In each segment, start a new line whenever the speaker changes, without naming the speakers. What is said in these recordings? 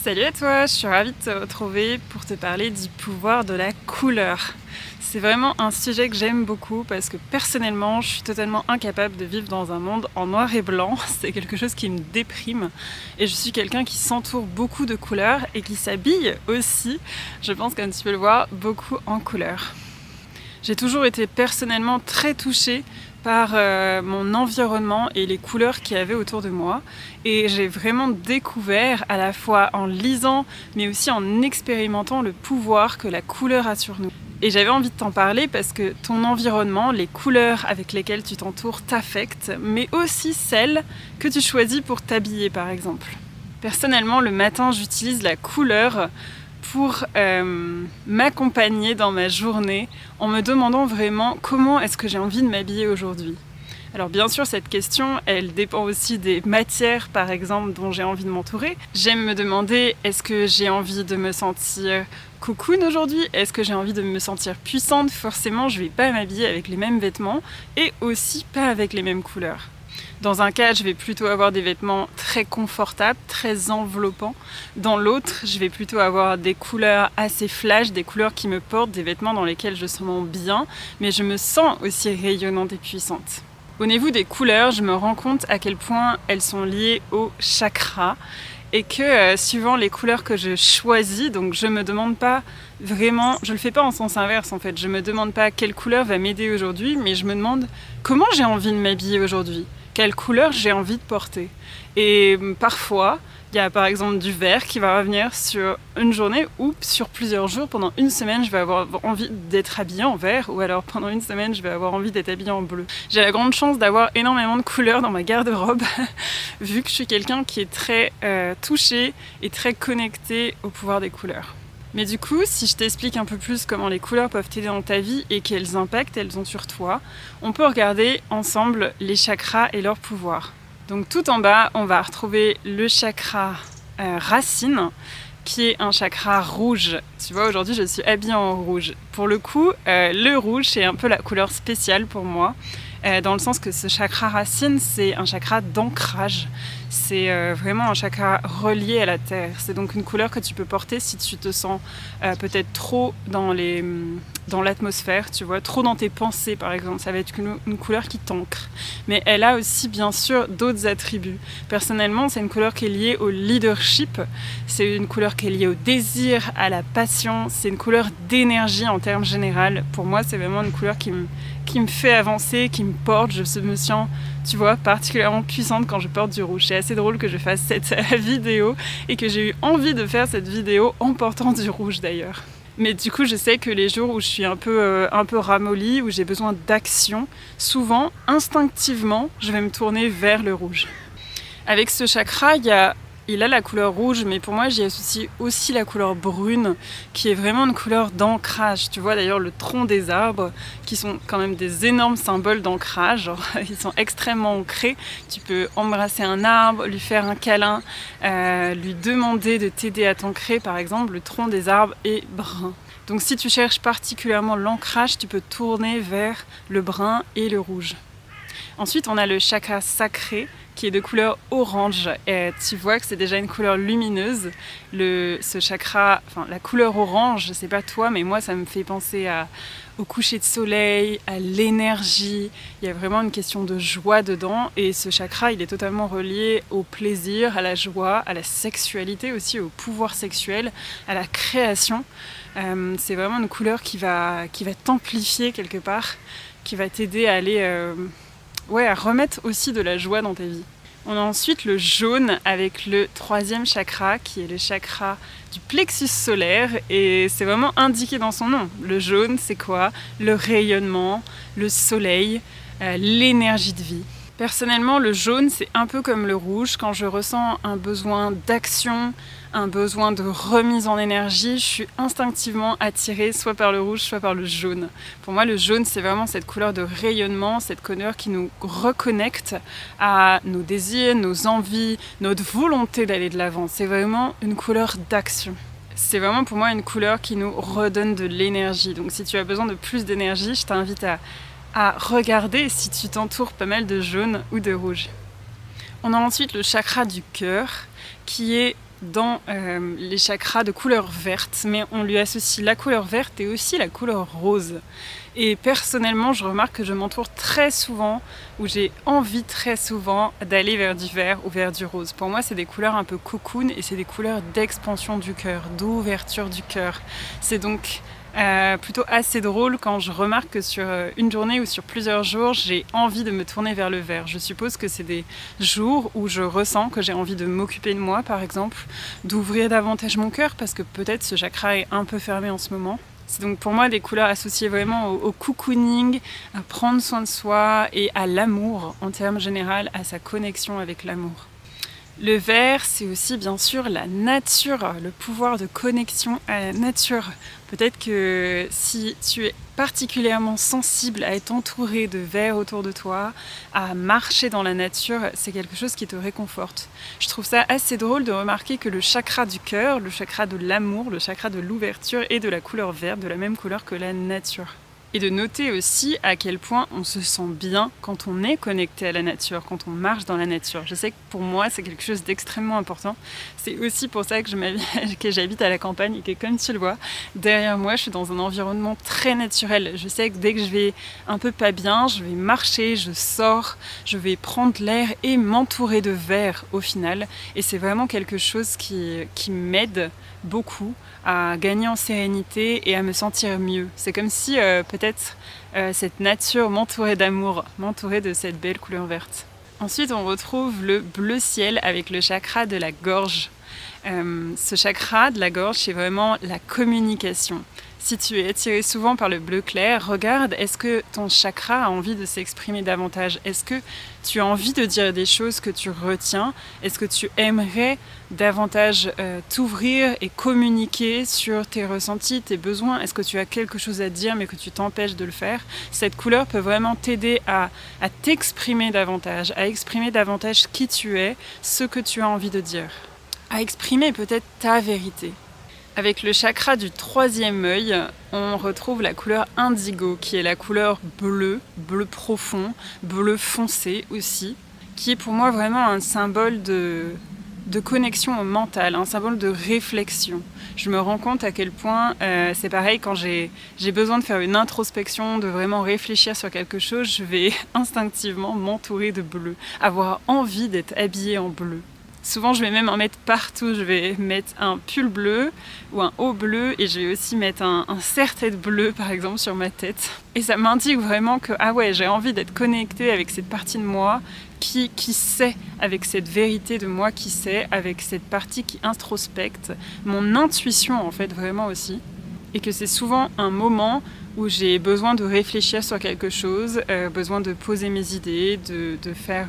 Salut à toi, je suis ravie de te retrouver pour te parler du pouvoir de la couleur. C'est vraiment un sujet que j'aime beaucoup parce que personnellement, je suis totalement incapable de vivre dans un monde en noir et blanc. C'est quelque chose qui me déprime et je suis quelqu'un qui s'entoure beaucoup de couleurs et qui s'habille aussi, je pense comme tu peux le voir, beaucoup en couleurs. J'ai toujours été personnellement très touchée par mon environnement et les couleurs qu'il y avait autour de moi. Et j'ai vraiment découvert, à la fois en lisant, mais aussi en expérimentant le pouvoir que la couleur a sur nous. Et j'avais envie de t'en parler parce que ton environnement, les couleurs avec lesquelles tu t'entoures t'affectent, mais aussi celles que tu choisis pour t'habiller par exemple. Personnellement, le matin, j'utilise la couleur pour m'accompagner dans ma journée en me demandant vraiment comment est-ce que j'ai envie de m'habiller aujourd'hui. Alors bien sûr, cette question, elle dépend aussi des matières, par exemple, dont j'ai envie de m'entourer. J'aime me demander, est-ce que j'ai envie de me sentir cocoon aujourd'hui? Est-ce que j'ai envie de me sentir puissante? Forcément, je ne vais pas m'habiller avec les mêmes vêtements et aussi pas avec les mêmes couleurs. Dans un cas, je vais plutôt avoir des vêtements très confortables, très enveloppants. Dans l'autre, je vais plutôt avoir des couleurs assez flash, des couleurs qui me portent, des vêtements dans lesquels je sens bien, mais je me sens aussi rayonnante et puissante. Au niveau des couleurs, je me rends compte à quel point elles sont liées au chakra et que suivant les couleurs que je choisis, donc je me demande pas vraiment, je le fais pas en sens inverse en fait, je me demande pas quelle couleur va m'aider aujourd'hui, mais je me demande comment j'ai envie de m'habiller aujourd'hui. Quelle couleur j'ai envie de porter. Et parfois, il y a par exemple du vert qui va revenir sur une journée ou sur plusieurs jours. Pendant une semaine, je vais avoir envie d'être habillée en vert ou alors pendant une semaine, je vais avoir envie d'être habillée en bleu. J'ai la grande chance d'avoir énormément de couleurs dans ma garde-robe vu que je suis quelqu'un qui est très touché et très connecté au pouvoir des couleurs. Mais du coup, si je t'explique un peu plus comment les couleurs peuvent t'aider dans ta vie et quels impacts elles ont sur toi, on peut regarder ensemble les chakras et leur pouvoir. Donc tout en bas, on va retrouver le chakra racine, qui est un chakra rouge. Tu vois, aujourd'hui, je suis habillée en rouge. Pour le coup, le rouge, c'est un peu la couleur spéciale pour moi, dans le sens que ce chakra racine, c'est un chakra d'ancrage. C'est vraiment un chakra relié à la terre. C'est donc une couleur que tu peux porter si tu te sens peut-être trop dans l'atmosphère, tu vois, trop dans tes pensées par exemple. Ça va être une couleur qui t'ancre. Mais elle a aussi bien sûr d'autres attributs. Personnellement, c'est une couleur qui est liée au leadership. C'est une couleur qui est liée au désir, à la passion. C'est une couleur d'énergie en termes généraux. Pour moi, c'est vraiment une couleur qui me fait avancer, qui me porte. Je me sens, tu vois, particulièrement puissante quand je porte du rouge. C'est assez drôle que je fasse cette vidéo et que j'ai eu envie de faire cette vidéo en portant du rouge d'ailleurs. Mais du coup, je sais que les jours où je suis un peu ramollie, où j'ai besoin d'action, souvent, instinctivement, je vais me tourner vers le rouge. Avec ce chakra, il a la couleur rouge, mais pour moi, j'y associe aussi la couleur brune, qui est vraiment une couleur d'ancrage. Tu vois d'ailleurs le tronc des arbres, qui sont quand même des énormes symboles d'ancrage. Ils sont extrêmement ancrés. Tu peux embrasser un arbre, lui faire un câlin, lui demander de t'aider à t'ancrer. Par exemple, le tronc des arbres est brun. Donc si tu cherches particulièrement l'ancrage, tu peux tourner vers le brun et le rouge. Ensuite, on a le chakra sacré, qui est de couleur orange. Et tu vois que c'est déjà une couleur lumineuse. Ce chakra, la couleur orange, je sais pas toi, mais moi ça me fait penser au coucher de soleil, à l'énergie. Il y a vraiment une question de joie dedans. Et ce chakra, il est totalement relié au plaisir, à la joie, à la sexualité aussi, au pouvoir sexuel, à la création. C'est vraiment une couleur qui va t'amplifier quelque part, qui va t'aider à aller... à remettre aussi de la joie dans ta vie. On a ensuite le jaune avec le troisième chakra qui est le chakra du plexus solaire et c'est vraiment indiqué dans son nom. Le jaune, c'est quoi? Le rayonnement, le soleil, l'énergie de vie. Personnellement, le jaune, c'est un peu comme le rouge. Quand je ressens un besoin d'action, un besoin de remise en énergie, je suis instinctivement attirée soit par le rouge, soit par le jaune. Pour moi, le jaune, c'est vraiment cette couleur de rayonnement, cette couleur qui nous reconnecte à nos désirs, nos envies, notre volonté d'aller de l'avant. C'est vraiment une couleur d'action. C'est vraiment pour moi une couleur qui nous redonne de l'énergie. Donc si tu as besoin de plus d'énergie, je t'invite à regarder si tu t'entoures pas mal de jaune ou de rouge. On a ensuite le chakra du cœur qui est dans les chakras de couleur verte, mais on lui associe la couleur verte et aussi la couleur rose. Et personnellement, je remarque que je m'entoure très souvent, ou j'ai envie très souvent d'aller vers du vert ou vers du rose. Pour moi, c'est des couleurs un peu cocoon et c'est des couleurs d'expansion du cœur, d'ouverture du cœur. C'est donc plutôt assez drôle quand je remarque que sur une journée ou sur plusieurs jours, j'ai envie de me tourner vers le vert. Je suppose que c'est des jours où je ressens que j'ai envie de m'occuper de moi, par exemple, d'ouvrir davantage mon cœur parce que peut-être ce chakra est un peu fermé en ce moment. C'est donc pour moi des couleurs associées vraiment au cocooning, à prendre soin de soi et à l'amour en termes généraux, à sa connexion avec l'amour. Le vert, c'est aussi bien sûr la nature, le pouvoir de connexion à la nature. Peut-être que si tu es particulièrement sensible à être entouré de vert autour de toi, à marcher dans la nature, c'est quelque chose qui te réconforte. Je trouve ça assez drôle de remarquer que le chakra du cœur, le chakra de l'amour, le chakra de l'ouverture est de la couleur verte, de la même couleur que la nature. Et de noter aussi à quel point on se sent bien quand on est connecté à la nature, quand on marche dans la nature. Je sais que pour moi, c'est quelque chose d'extrêmement important. C'est aussi pour ça que j'habite à la campagne et que, comme tu le vois, derrière moi, je suis dans un environnement très naturel. Je sais que dès que je vais un peu pas bien, je vais marcher, je sors, je vais prendre l'air et m'entourer de vert au final. Et c'est vraiment quelque chose qui m'aide beaucoup à gagner en sérénité et à me sentir mieux. C'est comme si peut-être cette nature m'entourait d'amour, m'entourait de cette belle couleur verte. Ensuite, on retrouve le bleu ciel avec le chakra de la gorge. Ce chakra de la gorge, c'est vraiment la communication. Si tu es attiré souvent par le bleu clair, regarde, est-ce que ton chakra a envie de s'exprimer davantage? Est-ce que tu as envie de dire des choses que tu retiens? Est-ce que tu aimerais davantage t'ouvrir et communiquer sur tes ressentis, tes besoins? Est-ce que tu as quelque chose à dire mais que tu t'empêches de le faire? Cette couleur peut vraiment t'aider à t'exprimer davantage, à exprimer davantage qui tu es, ce que tu as envie de dire, à exprimer peut-être ta vérité. Avec le chakra du troisième œil, on retrouve la couleur indigo, qui est la couleur bleu, bleu profond, bleu foncé aussi, qui est pour moi vraiment un symbole de connexion au mental, un symbole de réflexion. Je me rends compte à quel point c'est pareil quand j'ai besoin de faire une introspection, de vraiment réfléchir sur quelque chose, je vais instinctivement m'entourer de bleu, avoir envie d'être habillée en bleu. Souvent, je vais même en mettre partout. Je vais mettre un pull bleu ou un haut bleu et je vais aussi mettre un serre-tête bleu, par exemple, sur ma tête. Et ça m'indique vraiment que, ah ouais, j'ai envie d'être connectée avec cette partie de moi qui sait, avec cette vérité de moi qui sait, avec cette partie qui introspecte, mon intuition, en fait, vraiment aussi. Et que c'est souvent un moment où j'ai besoin de réfléchir sur quelque chose, besoin de poser mes idées, de faire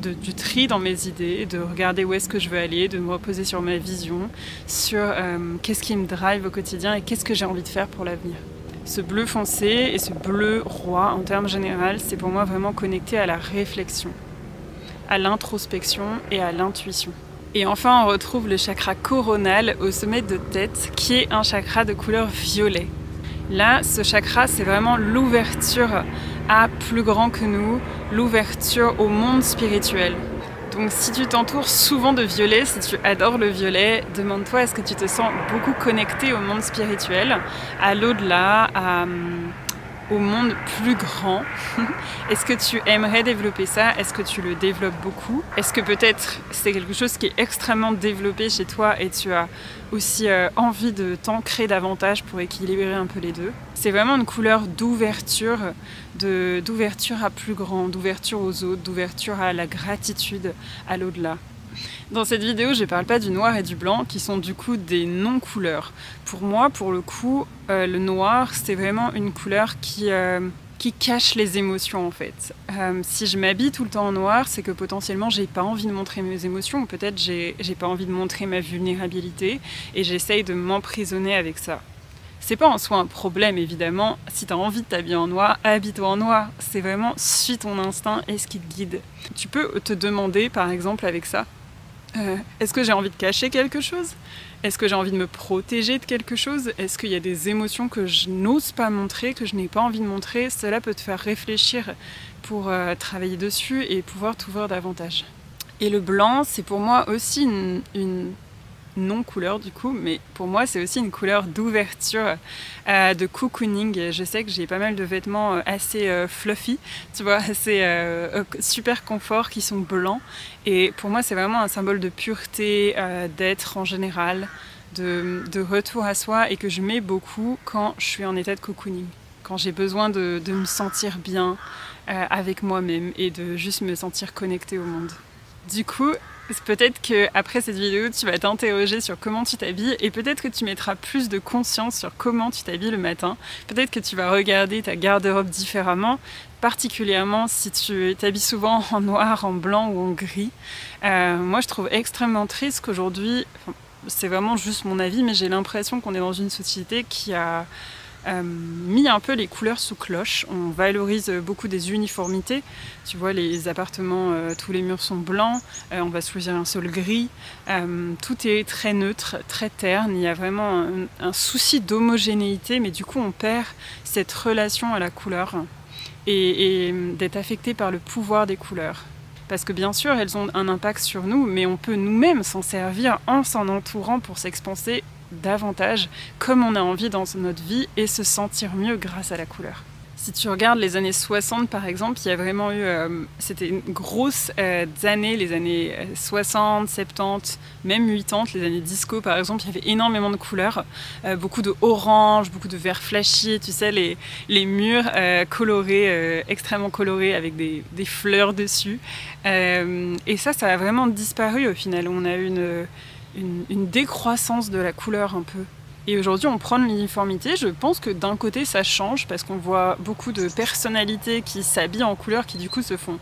du tri dans mes idées, de regarder où est-ce que je veux aller, de me reposer sur ma vision, sur qu'est-ce qui me drive au quotidien et qu'est-ce que j'ai envie de faire pour l'avenir. Ce bleu foncé et ce bleu roi, en termes généraux, c'est pour moi vraiment connecté à la réflexion, à l'introspection et à l'intuition. Et enfin, on retrouve le chakra coronal au sommet de tête, qui est un chakra de couleur violet. Là, ce chakra, c'est vraiment l'ouverture à plus grand que nous, l'ouverture au monde spirituel. Donc si tu t'entoures souvent de violet, si tu adores le violet, demande-toi est-ce que tu te sens beaucoup connecté au monde spirituel, à l'au-delà, au monde plus grand. Est-ce que tu aimerais développer ça? Est-ce que tu le développes beaucoup? Est-ce que peut-être c'est quelque chose qui est extrêmement développé chez toi et tu as aussi envie de t'ancrer davantage pour équilibrer un peu les deux? C'est vraiment une couleur d'ouverture, d'ouverture à plus grand, d'ouverture aux autres, d'ouverture à la gratitude, à l'au-delà. Dans cette vidéo, je ne parle pas du noir et du blanc, qui sont du coup des non-couleurs. Pour moi, pour le coup, le noir, c'est vraiment une couleur qui cache les émotions en fait. Si je m'habille tout le temps en noir, c'est que potentiellement j'ai pas envie de montrer mes émotions, ou peut-être j'ai pas envie de montrer ma vulnérabilité, et j'essaye de m'emprisonner avec ça. C'est pas en soi un problème évidemment, si tu as envie de t'habiller en noir, habille-toi en noir. C'est vraiment suis ton instinct et ce qui te guide. Tu peux te demander par exemple avec ça, est-ce que j'ai envie de cacher quelque chose? Est-ce que j'ai envie de me protéger de quelque chose? Est-ce qu'il y a des émotions que je n'ose pas montrer, que je n'ai pas envie de montrer? Cela peut te faire réfléchir pour travailler dessus et pouvoir t'ouvrir davantage. Et le blanc, c'est pour moi aussi une non-couleur du coup, mais pour moi c'est aussi une couleur d'ouverture, de cocooning. Je sais que j'ai pas mal de vêtements assez fluffy, tu vois, assez super confort qui sont blancs, et pour moi c'est vraiment un symbole de pureté, d'être en général, de retour à soi, et que je mets beaucoup quand je suis en état de cocooning, quand j'ai besoin de me sentir bien avec moi-même et de juste me sentir connectée au monde. Du coup, peut-être qu'après cette vidéo, tu vas t'interroger sur comment tu t'habilles, et peut-être que tu mettras plus de conscience sur comment tu t'habilles le matin. Peut-être que tu vas regarder ta garde-robe différemment, particulièrement si tu t'habilles souvent en noir, en blanc ou en gris. Moi, je trouve extrêmement triste qu'aujourd'hui, c'est vraiment juste mon avis, mais j'ai l'impression qu'on est dans une société qui a mis un peu les couleurs sous cloche. On valorise beaucoup des uniformités. Tu vois, les appartements, tous les murs sont blancs, on va choisir un sol gris. Tout est très neutre, très terne. Il y a vraiment un souci d'homogénéité, mais du coup on perd cette relation à la couleur et d'être affecté par le pouvoir des couleurs. Parce que bien sûr, elles ont un impact sur nous, mais on peut nous-mêmes s'en servir en s'en entourant pour s'expanser davantage comme on a envie dans notre vie et se sentir mieux grâce à la couleur. Si tu regardes les années 60 par exemple, il y a vraiment eu, c'était une grosse années, les années 60, 70, même 80, les années disco par exemple, il y avait énormément de couleurs, beaucoup de orange, beaucoup de vert flashy, tu sais, les murs colorés, extrêmement colorés avec des fleurs dessus. Et ça a vraiment disparu au final. On a eu une décroissance de la couleur un peu. Et aujourd'hui, on prend l'uniformité. Je pense que d'un côté, ça change parce qu'on voit beaucoup de personnalités qui s'habillent en couleur, qui du coup se font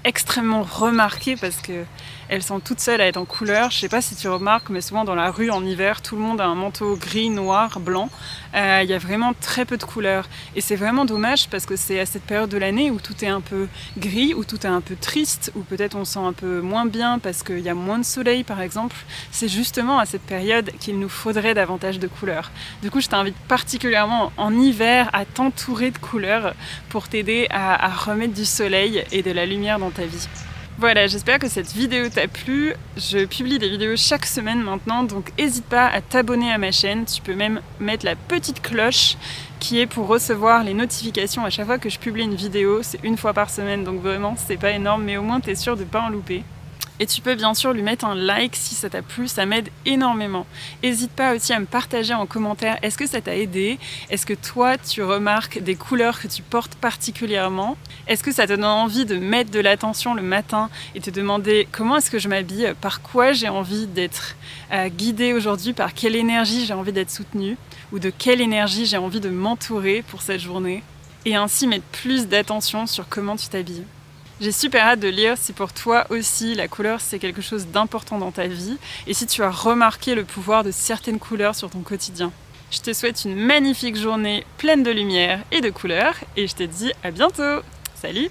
extrêmement remarquées parce qu'elles sont toutes seules à être en couleur. Je sais pas si tu remarques, mais souvent dans la rue en hiver, tout le monde a un manteau gris, noir, blanc. Il y a vraiment très peu de couleurs. Et c'est vraiment dommage parce que c'est à cette période de l'année où tout est un peu gris, où tout est un peu triste, où peut-être on se sent un peu moins bien parce qu'il y a moins de soleil par exemple. C'est justement à cette période qu'il nous faudrait davantage de couleurs. Du coup, je t'invite particulièrement en hiver à t'entourer de couleurs pour t'aider à remettre du soleil et de la lumière dans ta vie. Voilà, j'espère que cette vidéo t'a plu. Je publie des vidéos chaque semaine maintenant, donc n'hésite pas à t'abonner à ma chaîne. Tu peux même mettre la petite cloche qui est pour recevoir les notifications à chaque fois que je publie une vidéo. C'est une fois par semaine, donc vraiment c'est pas énorme, mais au moins t'es sûr de pas en louper. Et tu peux bien sûr lui mettre un like si ça t'a plu, ça m'aide énormément. N'hésite pas aussi à me partager en commentaire, est-ce que ça t'a aidé? Est-ce que toi tu remarques des couleurs que tu portes particulièrement? Est-ce que ça te donne envie de mettre de l'attention le matin et te demander comment est-ce que je m'habille? Par quoi j'ai envie d'être guidée aujourd'hui? Par quelle énergie j'ai envie d'être soutenue? Ou de quelle énergie j'ai envie de m'entourer pour cette journée? Et ainsi mettre plus d'attention sur comment tu t'habilles. J'ai super hâte de lire si pour toi aussi la couleur c'est quelque chose d'important dans ta vie et si tu as remarqué le pouvoir de certaines couleurs sur ton quotidien. Je te souhaite une magnifique journée pleine de lumière et de couleurs et je te dis à bientôt. Salut!